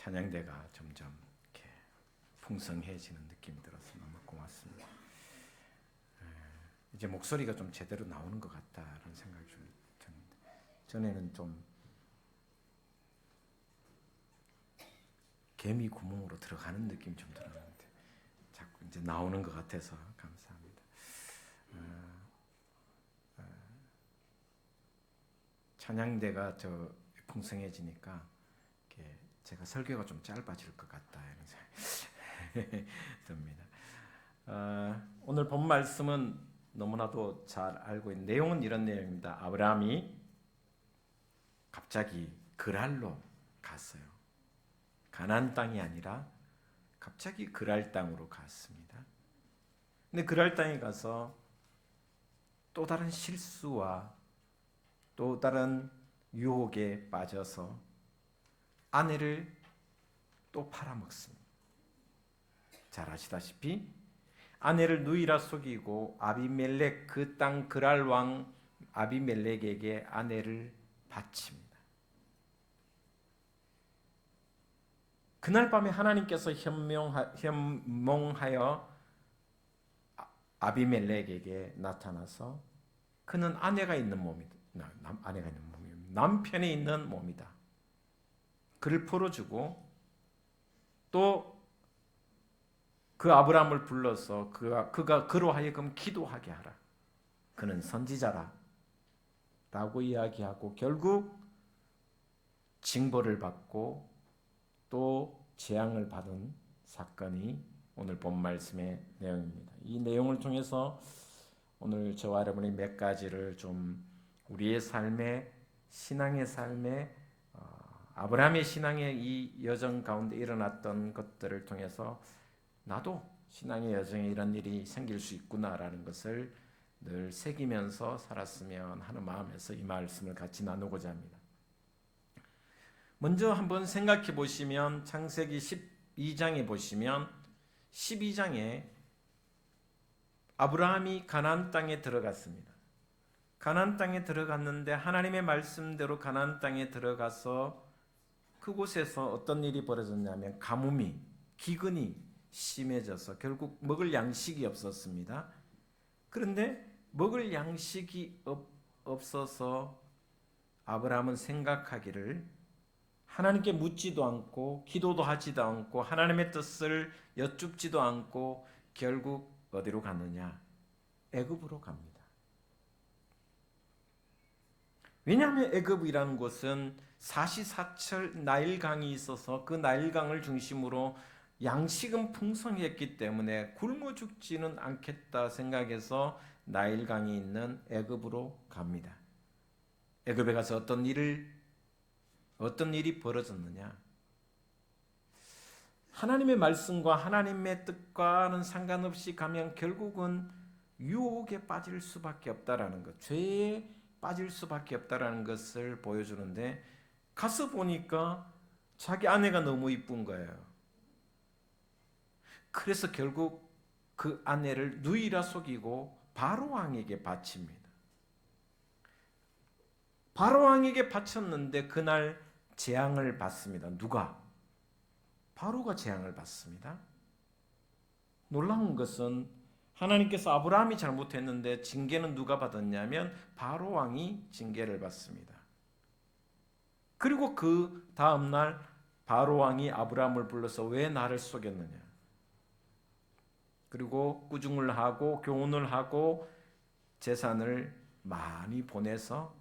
찬양대가 점점 이렇게 풍성해지는 느낌이 들어서 너무 고맙습니다. 이제 목소리가 좀 제대로 나오는 것 같다라는 생각이 좀 드는데, 전에는 좀 개미 구멍으로 들어가는 느낌이 좀 들었는데 자꾸 이제 나오는 것 같아서 감사합니다. 찬양대가 저 풍성해지니까 제가 설교가 좀 짧아질 것 같다 이런 생각이 듭니다. 오늘 본 말씀은 너무나도 잘 알고 있는 내용은 이런 내용입니다. 아브라함이 갑자기 그랄로 갔어요. 가나안 땅이 아니라 갑자기 그랄 땅으로 갔습니다. 근데 그랄 땅에 가서 또 다른 실수와 또 다른 유혹에 빠져서 아내를 또 팔아먹습니다. 잘 아시다시피 아내를 누이라 속이고 아비멜렉 그 땅 그랄 왕 아비멜렉에게 아내를 바칩니다. 그날 밤에 하나님께서 현몽하여 아비멜렉에게 나타나서 그는 아내가 있는 몸이다. 남편이 있는 몸이다. 그를 풀어주고 또 그 아브라함을 불러서 그가 그로 하여금 기도하게 하라. 그는 선지자라 라고 이야기하고 결국 징벌을 받고 또 재앙을 받은 사건이 오늘 본 말씀의 내용입니다. 이 내용을 통해서 오늘 저와 여러분이 몇 가지를 좀 우리의 삶에 신앙의 삶에 아브라함의 신앙의 이 여정 가운데 일어났던 것들을 통해서 나도 신앙의 여정에 이런 일이 생길 수 있구나라는 것을 늘 새기면서 살았으면 하는 마음에서 이 말씀을 같이 나누고자 합니다. 먼저 한번 생각해 보시면 창세기 12장에 보시면 12장에 아브라함이 가나안 땅에 들어갔습니다. 가나안 땅에 들어갔는데 하나님의 말씀대로 가나안 땅에 들어가서 그곳에서 어떤 일이 벌어졌냐면 가뭄이 기근이 심해져서 결국 먹을 양식이 없었습니다. 그런데 먹을 양식이 없어서 아브라함은 생각하기를 하나님께 묻지도 않고 기도도 하지도 않고 하나님의 뜻을 여쭙지도 않고 결국 어디로 갔느냐? 애굽으로 갑니다. 왜냐하면 애굽이라는 곳은 사시사철 나일강이 있어서 그 나일강을 중심으로 양식은 풍성했기 때문에 굶어 죽지는 않겠다 생각해서 나일강이 있는 애굽으로 갑니다. 애굽에 가서 어떤 일이 벌어졌느냐? 하나님의 말씀과 하나님의 뜻과는 상관없이 가면 결국은 유혹에 빠질 수밖에 없다라는 것, 죄에 빠질 수밖에 없다라는 것을 보여주는데 가서 보니까 자기 아내가 너무 이쁜 거예요. 그래서 결국 그 아내를 누이라 속이고 바로 왕에게 바칩니다. 바로 왕에게 바쳤는데 그날 재앙을 받습니다. 누가? 바로가 재앙을 받습니다. 놀라운 것은 하나님께서 아브라함이 잘못했는데 징계는 누가 받았냐면 바로 왕이 징계를 받습니다. 그리고 그 다음 날 바로 왕이 아브라함을 불러서 왜 나를 속였느냐? 그리고 꾸중을 하고 교훈을 하고 재산을 많이 보내서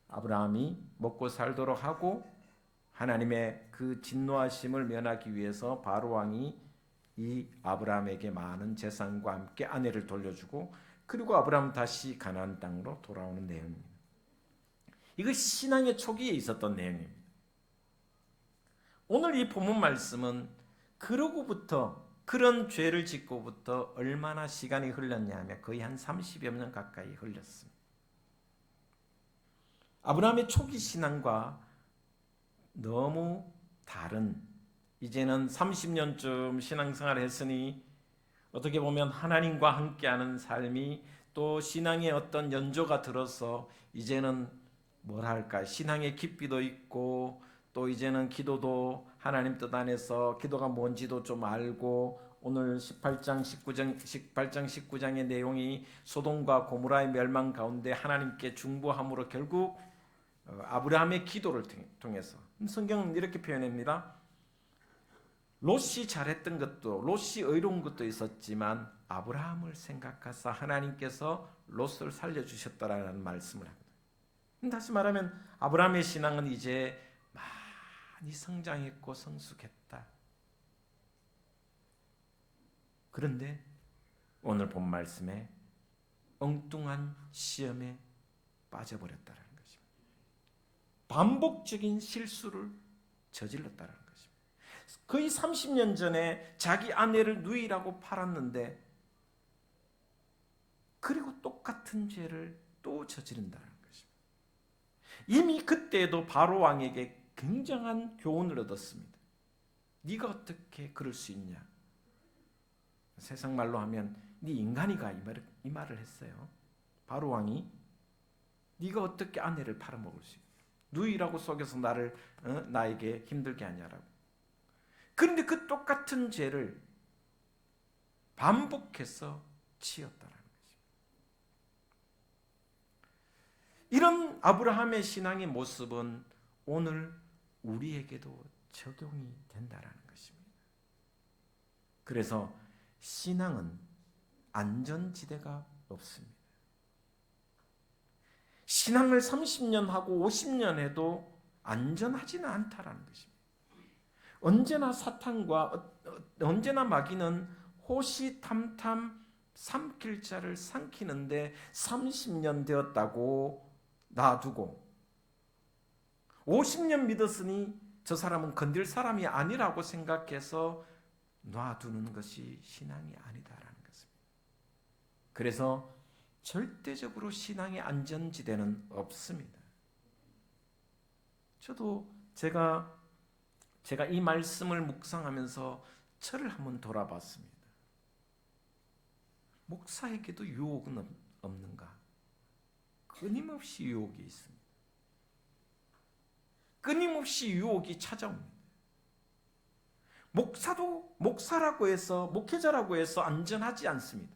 아브라함이 먹고 살도록 하고 하나님의 그 진노하심을 면하기 위해서 바로 왕이 이 아브라함에게 많은 재산과 함께 아내를 돌려주고 그리고 아브라함 다시 가나안 땅으로 돌아오는 내용입니다. 이거 신앙의 초기에 있었던 내용입니다. 오늘 이 본문 말씀은 그러고부터 그런 죄를 짓고부터 얼마나 시간이 흘렀냐면 거의 한 30여 년 가까이 흘렸습니다. 아브라함의 초기 신앙과 너무 다른 이제는 30년쯤 신앙생활을 했으니 어떻게 보면 하나님과 함께하는 삶이 또 신앙의 어떤 연조가 들어서 이제는 뭐랄까 신앙의 깊이도 있고 또 이제는 기도도 하나님 뜻 안에서 기도가 뭔지도 좀 알고, 오늘 18장 19장의 내용이 소돔과 고모라의 멸망 가운데 하나님께 중보함으로 결국 아브라함의 기도를 통해서, 성경은 이렇게 표현합니다. 롯이 잘했던 것도, 롯이 의로운 것도 있었지만 아브라함을 생각하사 하나님께서 롯을 살려주셨다라는 말씀을 합니다. 다시 말하면 아브라함의 신앙은 이제 많이 성장했고 성숙했다. 그런데 오늘 본 말씀에 엉뚱한 시험에 빠져버렸다는 것입니다. 반복적인 실수를 저질렀다는 것입니다. 거의 30년 전에 자기 아내를 누이라고 팔았는데, 그리고 똑같은 죄를 또 저지른다는 것입니다. 이미 그때도 바로 왕에게 굉장한 교훈을 얻었습니다. 네가 어떻게 그럴 수 있냐? 세상 말로 하면 네 인간이가 이 말을 했어요. 바로 왕이 네가 어떻게 아내를 팔아먹을 수 있냐? 누이라고 속여서 나에게 힘들게 하냐라고. 그런데 그 똑같은 죄를 반복해서 지었다는 것입니다. 이런 아브라함의 신앙의 모습은 오늘 우리에게도 적용이 된다는 것입니다. 그래서 신앙은 안전지대가 없습니다. 신앙을 30년 하고 50년 해도 안전하지는 않다라는 것입니다. 언제나 사탄과 언제나 마귀는 호시탐탐 삼킬 자를 삼키는데 30년 되었다고 놔두고 50년 믿었으니 저 사람은 건들 사람이 아니라고 생각해서 놔두는 것이 신앙이 아니다라는 것입니다. 그래서 절대적으로 신앙의 안전지대는 없습니다. 저도 제가 이 말씀을 묵상하면서 저를 한번 돌아봤습니다. 목사에게도 유혹은 없는가? 끊임없이 유혹이 있습니다. 끊임없이 유혹이 찾아옵니다. 목사라고 해서, 목회자라고 해서 안전하지 않습니다.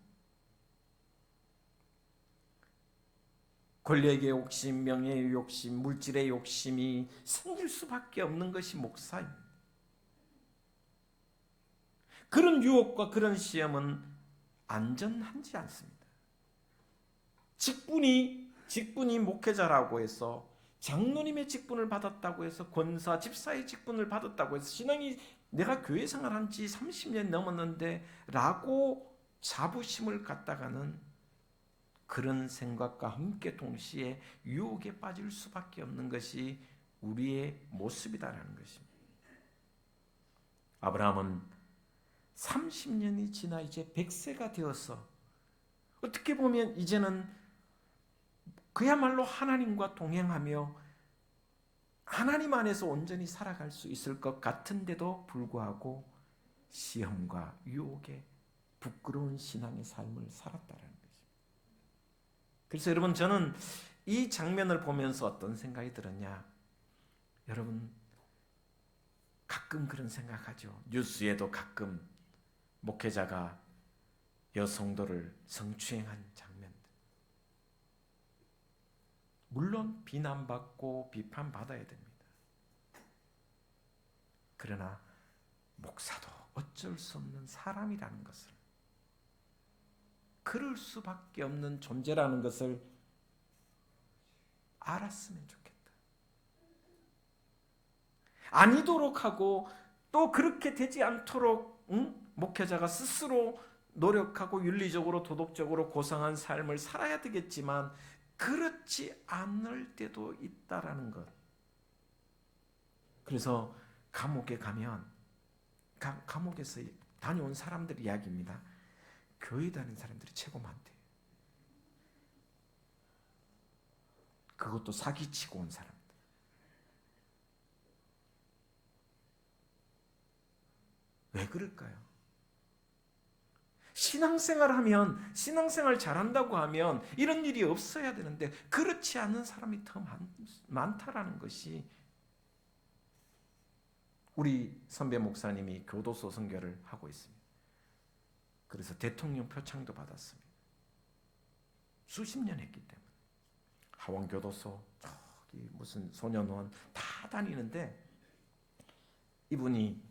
권력의 욕심, 명예의 욕심, 물질의 욕심이 생길 수밖에 없는 것이 목사입니다. 그런 유혹과 그런 시험은 안전하지 않습니다. 직분이 목회자라고 해서, 장로님의 직분을 받았다고 해서, 권사, 집사의 직분을 받았다고 해서 신앙이 내가 교회 생활한 지 30년 넘었는데 라고 자부심을 갖다가는 그런 생각과 함께 동시에 유혹에 빠질 수밖에 없는 것이 우리의 모습이다라는 것입니다. 아브라함은 30년이 지나 이제 100세가 되어서 어떻게 보면 이제는 그야말로 하나님과 동행하며 하나님 안에서 온전히 살아갈 수 있을 것 같은데도 불구하고 시험과 유혹에 부끄러운 신앙의 삶을 살았다는 것입니다. 그래서 여러분, 저는 이 장면을 보면서 어떤 생각이 들었냐? 여러분, 가끔 그런 생각하죠. 뉴스에도 가끔 목회자가 여성도를 성추행한 장면들. 물론 비난받고 비판받아야 됩니다. 그러나 목사도 어쩔 수 없는 사람이라는 것을, 그럴 수밖에 없는 존재라는 것을 알았으면 좋겠다. 아니도록 하고 또 그렇게 되지 않도록 목회자가 스스로 노력하고 윤리적으로 도덕적으로 고상한 삶을 살아야 되겠지만 그렇지 않을 때도 있다라는 것. 그래서 감옥에 가면 감옥에서 다녀온 사람들 이야기입니다. 교회 다니는 사람들이 최고 많대요. 그것도 사기치고 온 사람들. 왜 그럴까요? 신앙생활 잘한다고 하면 이런 일이 없어야 되는데 그렇지 않은 사람이 더 많다라는 것이 우리 선배 목사님이 교도소 선교를 하고 있습니다. 그래서 대통령 표창도 받았습니다. 수십 년 했기 때문에. 하원교도소, 저기 무슨 소년원 다 다니는데 이분이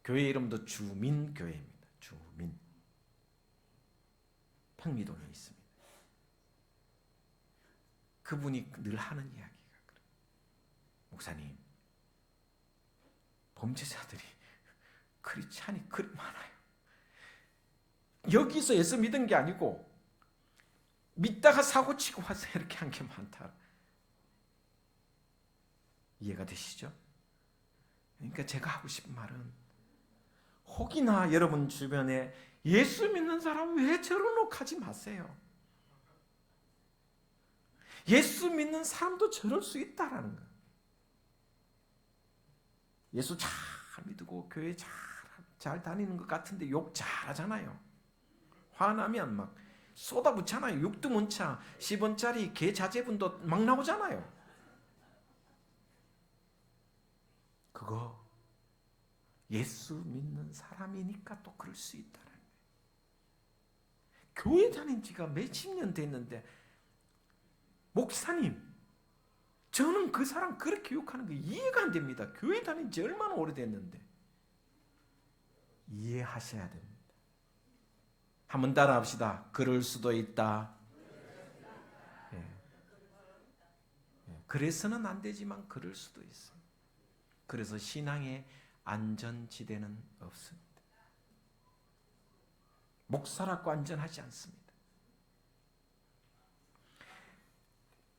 교회 이름도 주민교회입니다. 주민. 평리동에 있습니다. 그분이 늘 하는 이야기가 그래요. 목사님, 범죄자들이 크리스찬이 그리 많아요. 여기서 예수 믿은 게 아니고 믿다가 사고치고 와서 이렇게 한 게 많다. 이해가 되시죠? 그러니까 제가 하고 싶은 말은 혹이나 여러분 주변에 예수 믿는 사람 왜 저러노 하지 마세요. 예수 믿는 사람도 저럴 수 있다라는 거예요. 예수 잘 믿고 교회 잘 다니는 것 같은데 욕 잘하잖아요. 화나면 막 쏟아붓잖아요. 육두문자 10원짜리 개자재분도 막 나오잖아요. 그거 예수 믿는 사람이니까 또 그럴 수 있다는 거예요. 교회 다닌 지가 몇십 년 됐는데 목사님, 저는 그 사람 그렇게 욕하는 거 이해가 안 됩니다. 교회 다닌 지 얼마나 오래됐는데. 이해하셔야 됩니다. 한번 따라합시다. 그럴 수도 있다. 그래서는 안 되지만 그럴 수도 있어요. 그래서 신앙의 안전지대는 없습니다. 목사라고 안전하지 않습니다.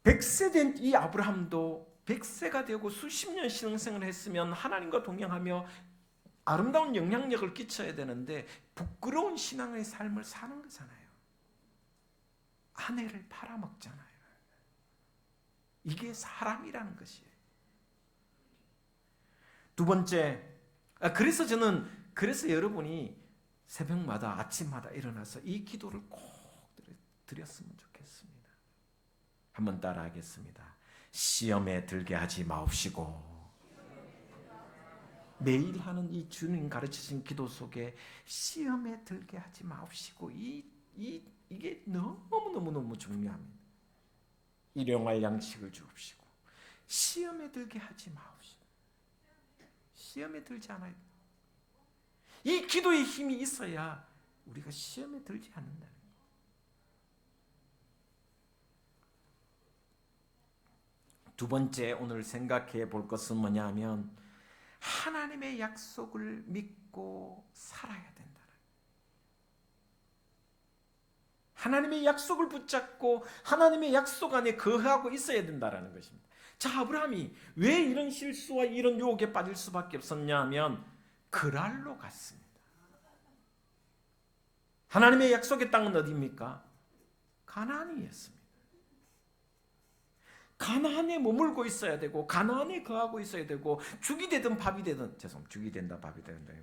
100세 된 이 아브라함도 100세가 되고 수십 년 신앙생활을 했으면 하나님과 동행하며 아름다운 영향력을 끼쳐야 되는데 부끄러운 신앙의 삶을 사는 거잖아요. 아내를 팔아먹잖아요. 이게 사람이라는 것이에요. 두 번째, 그래서 여러분이 새벽마다 아침마다 일어나서 이 기도를 꼭 드렸으면 좋겠습니다. 한번 따라하겠습니다. 시험에 들게 하지 마옵시고. 매일 하는 이 주님 가르치신 기도 속에 시험에 들게 하지 마옵시고 이게 너무 중요합니다. 일용할 양식을 주옵시고 시험에 들게 하지 마옵시고. 시험에 들지 않아요. 이 기도의 힘이 있어야 우리가 시험에 들지 않는다는 거예요. 두 번째 오늘 생각해 볼 것은 뭐냐 하면 하나님의 약속을 믿고 살아야 된다는 거예요. 하나님의 약속을 붙잡고 하나님의 약속 안에 거하고 있어야 된다는 것입니다. 자, 아브라함이 왜 이런 실수와 이런 유혹에 빠질 수밖에 없었냐 하면 그랄로 갔습니다. 하나님의 약속의 땅은 어디입니까? 가나안이었습니다. 가나안에 머물고 있어야 되고 가나안에 거하고 있어야 되고 죽이 되든 밥이 되든 죽이 된다 밥이 된다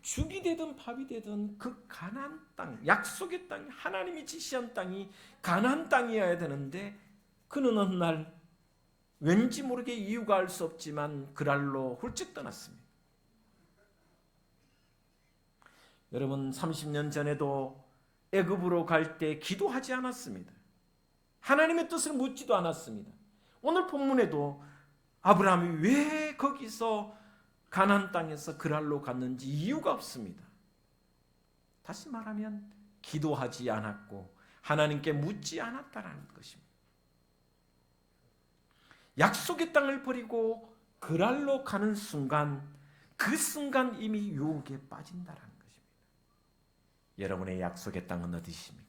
죽이 되든 밥이 되든 그 가나안 땅, 약속의 땅, 하나님이 지시한 땅이 가나안 땅이어야 되는데 그는 어느 날 왠지 모르게 이유가 알 수 없지만 그랄로 훌쩍 떠났습니다. 여러분 30년 전에도 애굽으로 갈 때 기도하지 않았습니다. 하나님의 뜻을 묻지도 않았습니다. 오늘 본문에도 아브라함이 왜 거기서 가나안 땅에서 그랄로 갔는지 이유가 없습니다. 다시 말하면 기도하지 않았고 하나님께 묻지 않았다는 것입니다. 약속의 땅을 버리고 그랄로 가는 순간 그 순간 이미 유혹에 빠진다는 것입니다. 여러분의 약속의 땅은 어디십니까?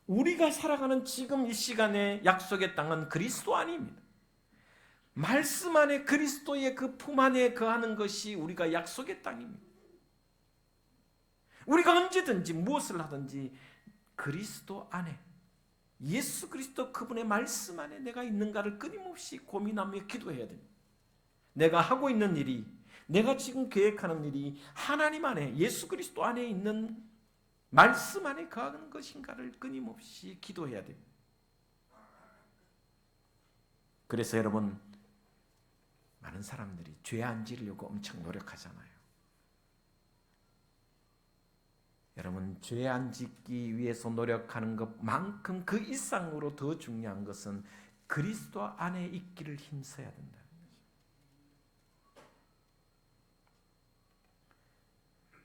우리가 살아가는 지금 이 시간의 약속의 땅은 그리스도 안입니다. 말씀 안에 그리스도의 그 품 안에 거하는 것이 우리가 약속의 땅입니다. 우리가 언제든지 무엇을 하든지 그리스도 안에 예수 그리스도 그분의 말씀 안에 내가 있는가를 끊임없이 고민하며 기도해야 됩니다. 내가 하고 있는 일이 내가 지금 계획하는 일이 하나님 안에 예수 그리스도 안에 있는 말씀 안에 거하는 것인가를 끊임없이 기도해야 됩니다. 그래서 여러분 많은 사람들이 죄 안 지으려고 엄청 노력하잖아요. 여러분, 죄 안 짓기 위해서 노력하는 것만큼 그 이상으로 더 중요한 것은 그리스도 안에 있기를 힘써야 된다는 것입니다.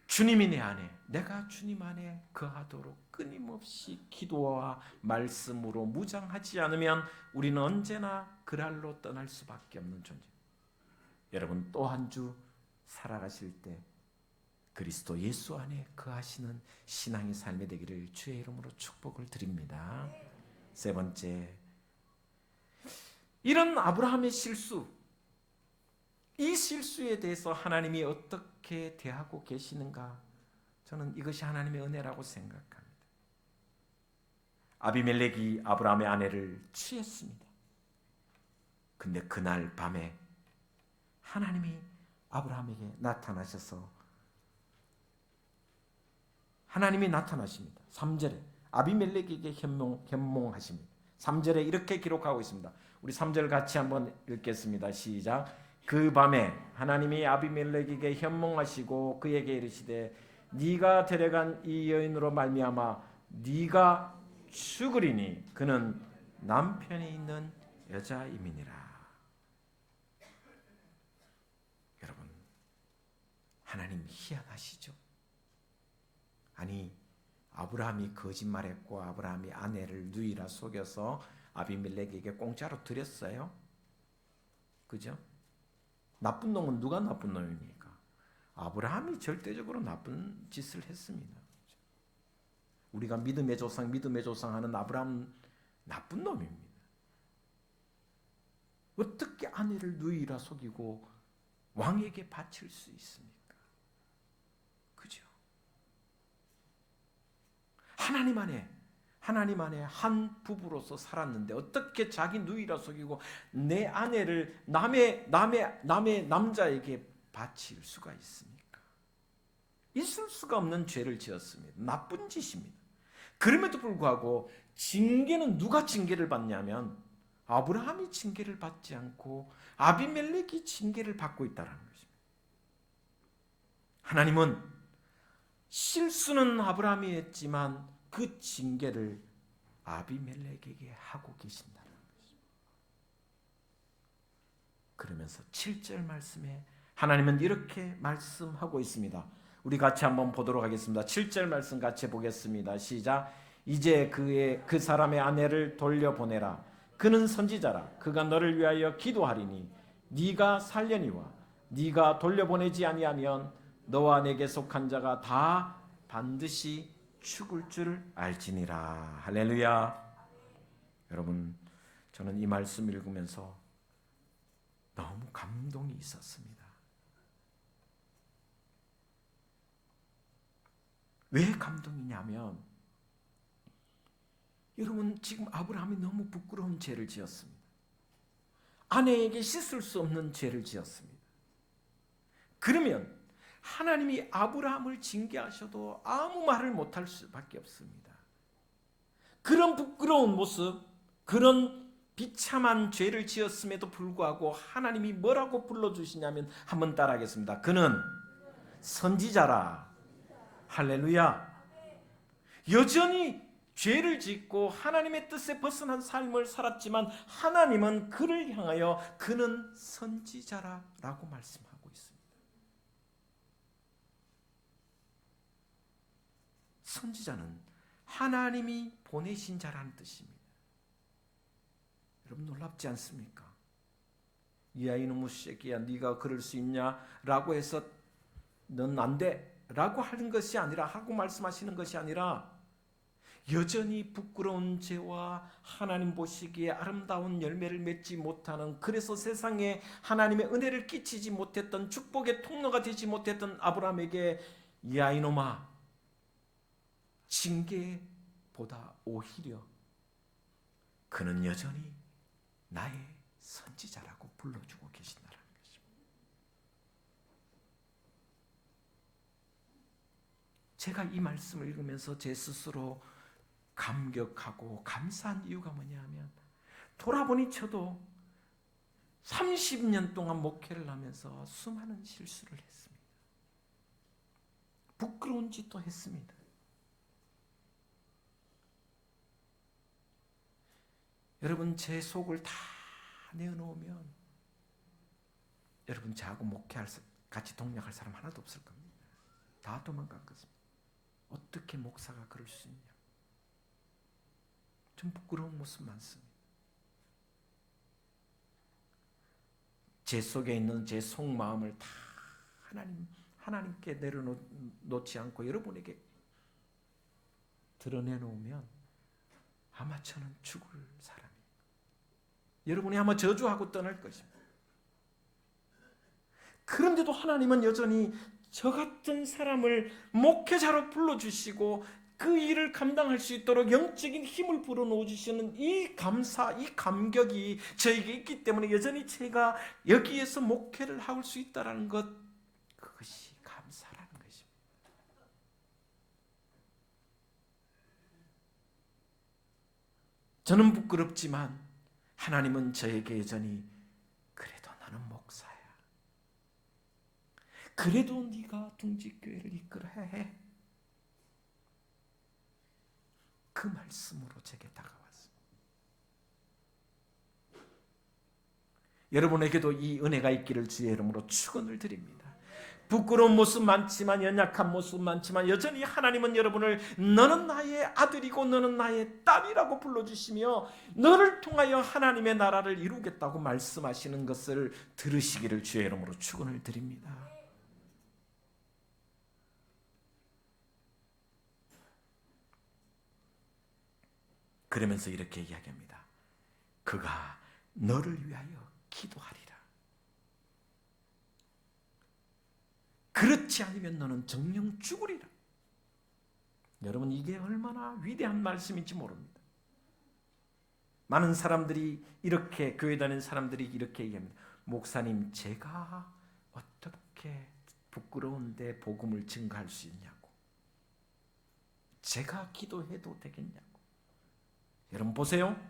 주님이 내 안에, 내가 주님 안에 거하도록 끊임없이 기도와 말씀으로 무장하지 않으면 우리는 언제나 그랄로 떠날 수밖에 없는 존재입니다. 여러분, 또 한 주 살아가실 때 그리스도 예수 안에 거하시는 신앙의 삶이 되기를 주의 이름으로 축복을 드립니다. 세 번째, 이런 아브라함의 실수, 이 실수에 대해서 하나님이 어떻게 대하고 계시는가? 저는 이것이 하나님의 은혜라고 생각합니다. 아비멜렉이 아브라함의 아내를 취했습니다. 근데 그날 밤에 하나님이 아브라함에게 나타나셔서 하나님이 나타나십니다. 3절에 아비멜렉에게 현몽하십니다. 3절에 이렇게 기록하고 있습니다. 우리 3절 같이 한번 읽겠습니다. 시작. 그 밤에 하나님이 아비멜렉에게 현몽하시고 그에게 이르시되 네가 데려간 이 여인으로 말미암아 네가 죽으리니 그는 남편이 있는 여자임이니라. 여러분, 하나님 희한하시죠? 아니, 아브라함이 거짓말했고 아브라함이 아내를 누이라 속여서 아비멜렉에게 공짜로 드렸어요. 그죠? 나쁜 놈은 누가 나쁜 놈입니까? 아브라함이 절대적으로 나쁜 짓을 했습니다. 우리가 믿음의 조상 하는 아브라함 나쁜 놈입니다. 어떻게 아내를 누이라 속이고 왕에게 바칠 수 있습니까? 그죠? 하나님 안에 한 부부로서 살았는데 어떻게 자기 누이라 속이고 내 아내를 남의 남자에게 바칠 수가 있습니까? 있을 수가 없는 죄를 지었습니다. 나쁜 짓입니다. 그럼에도 불구하고 징계는 누가 징계를 받냐면 아브라함이 징계를 받지 않고 아비멜렉이 징계를 받고 있다는 것입니다. 하나님은 실수는 아브라함이 했지만 그 징계를 아비멜렉에게 하고 계신다는 것입니다. 그러면서 7절 말씀에 하나님은 이렇게 말씀하고 있습니다. 우리 같이 한번 보도록 하겠습니다. 7절 말씀 같이 보겠습니다. 시작. 이제 그 사람의 아내를 돌려보내라. 그는 선지자라. 그가 너를 위하여 기도하리니 네가 살려니와 네가 돌려보내지 아니하면 너와 내게 속한 자가 다 반드시 죽을 줄 알지니라. 할렐루야. 여러분, 저는 이 말씀 읽으면서 너무 감동이 있었습니다. 왜 감동이냐면 여러분, 지금 아브라함이 너무 부끄러운 죄를 지었습니다. 아내에게 씻을 수 없는 죄를 지었습니다. 그러면 하나님이 아브라함을 징계하셔도 아무 말을 못할 수밖에 없습니다. 그런 부끄러운 모습, 그런 비참한 죄를 지었음에도 불구하고 하나님이 뭐라고 불러주시냐면 한번 따라하겠습니다. 그는 선지자라. 할렐루야. 여전히 죄를 짓고 하나님의 뜻에 벗어난 삶을 살았지만 하나님은 그를 향하여 그는 선지자라고 말씀하고 있습니다. 선지자는 하나님이 보내신 자라는 뜻입니다. 여러분, 놀랍지 않습니까? 이 이놈의 새끼야, 네가 그럴 수 있냐라고 해서 넌 안 돼라고 하는 것이 아니라, 하고 말씀하시는 것이 아니라 여전히 부끄러운 죄와 하나님 보시기에 아름다운 열매를 맺지 못하는, 그래서 세상에 하나님의 은혜를 끼치지 못했던, 축복의 통로가 되지 못했던 아브라함에게 야 이놈아, 징계보다 오히려 그는 여전히 나의 선지자라고 불러주고 계신다는 것입니다. 제가 이 말씀을 읽으면서 제 스스로 감격하고 감사한 이유가 뭐냐면, 돌아보니 저도 30년 동안 목회를 하면서 수많은 실수를 했습니다. 부끄러운 짓도 했습니다. 여러분, 제 속을 다 내어놓으면 여러분 저하고 목회할 같이 동력할 사람 하나도 없을 겁니다. 다 도망갈 것입니다. 어떻게 목사가 그럴 수 있냐? 좀 부끄러운 모습 많습니다. 제 속에 있는 제 속마음을 다 하나님께 내려놓지 않고 여러분에게 드러내놓으면 아마 저는 죽을 사람이에요. 여러분이 아마 저주하고 떠날 것입니다. 그런데도 하나님은 여전히 저 같은 사람을 목회자로 불러주시고 그 일을 감당할 수 있도록 영적인 힘을 불어넣어주시는 이 감사, 이 감격이 저에게 있기 때문에 여전히 제가 여기에서 목회를 할 수 있다는 것, 그것이 감사라는 것입니다. 저는 부끄럽지만 하나님은 저에게 여전히 그래도 너는 목사야. 그래도 네가 둥지교회를 이끌어야 해. 그 말씀으로 제게 다가왔습니다. 여러분에게도 이 은혜가 있기를 주의 이름으로 축원을 드립니다. 부끄러운 모습 많지만, 연약한 모습 많지만 여전히 하나님은 여러분을 너는 나의 아들이고 너는 나의 딸이라고 불러주시며 너를 통하여 하나님의 나라를 이루겠다고 말씀하시는 것을 들으시기를 주의 이름으로 축원을 드립니다. 그러면서 이렇게 이야기합니다. 그가 너를 위하여 기도하리라. 그렇지 않으면 너는 정녕 죽으리라. 여러분, 이게 얼마나 위대한 말씀인지 모릅니다. 많은 사람들이 이렇게, 교회 다니는 사람들이 이렇게 얘기합니다. 목사님, 제가 어떻게 부끄러운데 복음을 증거할 수 있냐고. 제가 기도해도 되겠냐고. 여러분 보세요.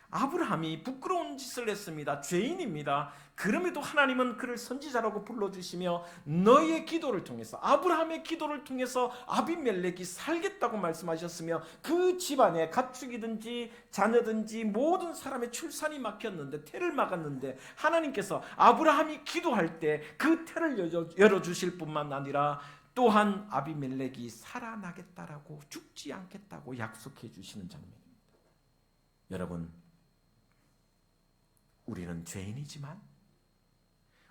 아브라함이 부끄러운 짓을 했습니다. 죄인입니다. 그럼에도 하나님은 그를 선지자라고 불러주시며 너의 기도를 통해서, 아브라함의 기도를 통해서 아비멜렉이 살겠다고 말씀하셨으며 그 집안에 가축이든지 자녀든지 모든 사람의 출산이 막혔는데, 태를 막았는데 하나님께서 아브라함이 기도할 때 그 태를 열어주실 뿐만 아니라 또한 아비멜렉이 살아나겠다라고, 죽지 않겠다고 약속해 주시는 장면입니다. 여러분, 우리는 죄인이지만,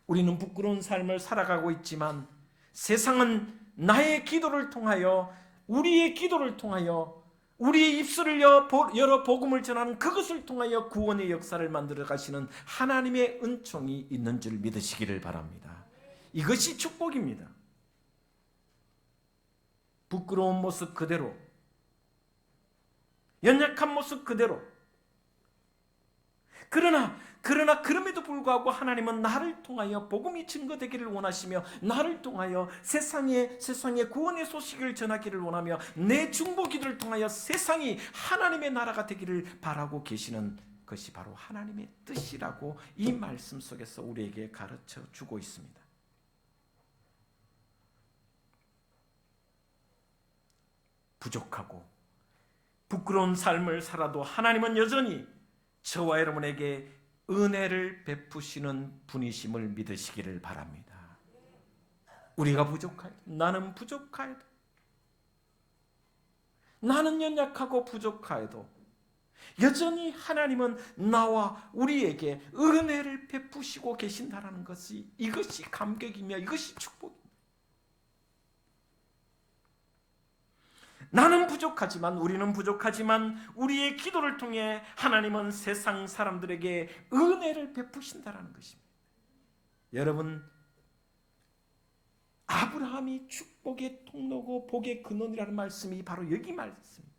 우리는 부끄러운 삶을 살아가고 있지만, 세상은 나의 기도를 통하여, 우리의 기도를 통하여, 우리의 입술을 열어 복음을 전하는 그것을 통하여 구원의 역사를 만들어 가시는 하나님의 은총이 있는 줄 믿으시기를 바랍니다. 이것이 축복입니다. 부끄러운 모습 그대로, 연약한 모습 그대로, 그러나 그럼에도 불구하고 하나님은 나를 통하여 복음이 증거되기를 원하시며 나를 통하여 세상에 구원의 소식을 전하기를 원하며 내 중보기도를 통하여 세상이 하나님의 나라가 되기를 바라고 계시는 것이 바로 하나님의 뜻이라고 이 말씀 속에서 우리에게 가르쳐 주고 있습니다. 부족하고 부끄러운 삶을 살아도 하나님은 여전히 저와 여러분에게 은혜를 베푸시는 분이심을 믿으시기를 바랍니다. 우리가 부족하여도, 나는 부족하여도, 나는 연약하고 부족하여도 여전히 하나님은 나와 우리에게 은혜를 베푸시고 계신다는 것이, 이것이 감격이며 이것이 축복입니다. 나는 부족하지만, 우리는 부족하지만 우리의 기도를 통해 하나님은 세상 사람들에게 은혜를 베푸신다는 것입니다. 여러분, 아브라함이 축복의 통로고 복의 근원이라는 말씀이 바로 여기 말씀입니다.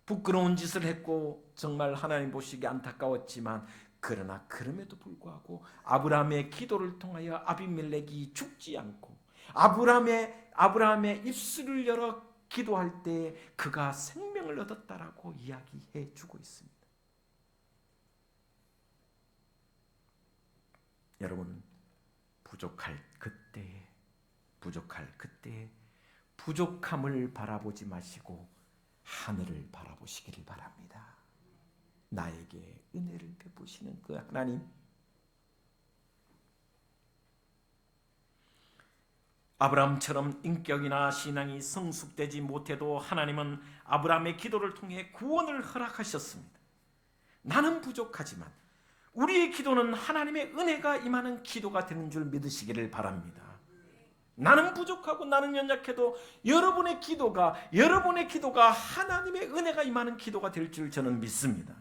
부끄러운 짓을 했고 정말 하나님 보시기에 안타까웠지만, 그러나 그럼에도 불구하고 아브라함의 기도를 통하여 아비멜렉이 죽지 않고, 아브라함의 입술을 열어 기도할 때 그가 생명을 얻었다라고 이야기해 주고 있습니다. 여러분, 부족할 그때에 부족함을 바라보지 마시고 하늘을 바라보시기를 바랍니다. 나에게 은혜를 베푸시는 그 하나님, 아브라함처럼 인격이나 신앙이 성숙되지 못해도 하나님은 아브라함의 기도를 통해 구원을 허락하셨습니다. 나는 부족하지만 우리의 기도는 하나님의 은혜가 임하는 기도가 되는 줄 믿으시기를 바랍니다. 나는 부족하고 나는 연약해도 여러분의 기도가 하나님의 은혜가 임하는 기도가 될 줄 저는 믿습니다.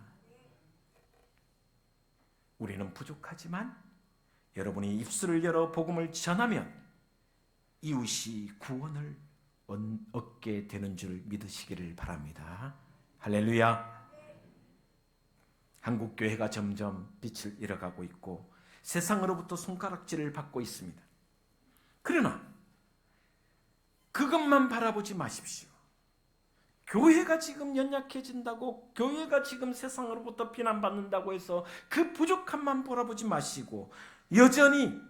우리는 부족하지만 여러분이 입술을 열어 복음을 전하면 이웃이 구원을 얻게 되는 줄 믿으시기를 바랍니다. 할렐루야. 한국 교회가 점점 빛을 잃어가고 있고 세상으로부터 손가락질을 받고 있습니다. 그러나 그것만 바라보지 마십시오. 교회가 지금 연약해진다고, 교회가 지금 세상으로부터 비난받는다고 해서 그 부족함만 바라보지 마시고 여전히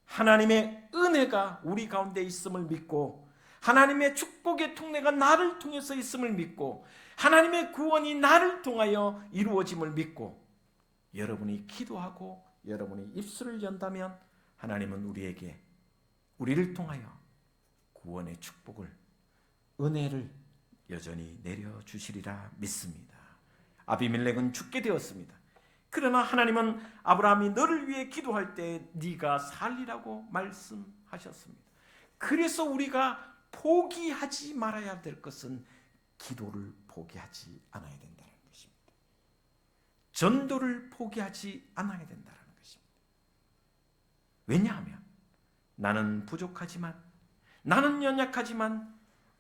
하나님의 은혜가 우리 가운데 있음을 믿고 하나님의 축복의 통로가 나를 통해서 있음을 믿고 하나님의 구원이 나를 통하여 이루어짐을 믿고 여러분이 기도하고 여러분이 입술을 연다면 하나님은 우리를 통하여 구원의 축복을, 은혜를 여전히 내려주시리라 믿습니다. 아비멜렉은 죽게 되었습니다. 그러나 하나님은 아브라함이 너를 위해 기도할 때 네가 살리라고 말씀하셨습니다. 그래서 우리가 포기하지 말아야 될 것은 기도를 포기하지 않아야 된다는 것입니다. 전도를 포기하지 않아야 된다는 것입니다. 왜냐하면 나는 부족하지만, 나는 연약하지만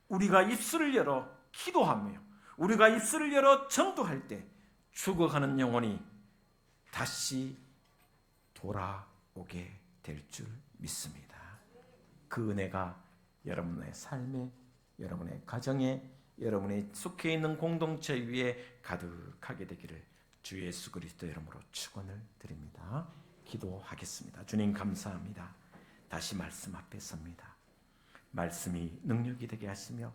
우리가 입술을 열어 기도하며 우리가 입술을 열어 전도할 때 죽어가는 영혼이 다시 돌아오게 될 줄 믿습니다. 그 은혜가 여러분의 삶에, 여러분의 가정에, 여러분의 속해 있는 공동체 위에 가득하게 되기를 주 예수 그리스도 이름으로 축원을 드립니다. 기도하겠습니다. 주님 감사합니다. 다시 말씀 앞에 섭니다. 말씀이 능력이 되게 하시며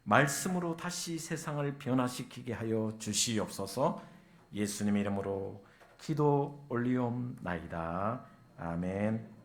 말씀으로 다시 세상을 변화시키게 하여 주시옵소서. 예수님 이름으로 기도 올리옵나이다. 아멘.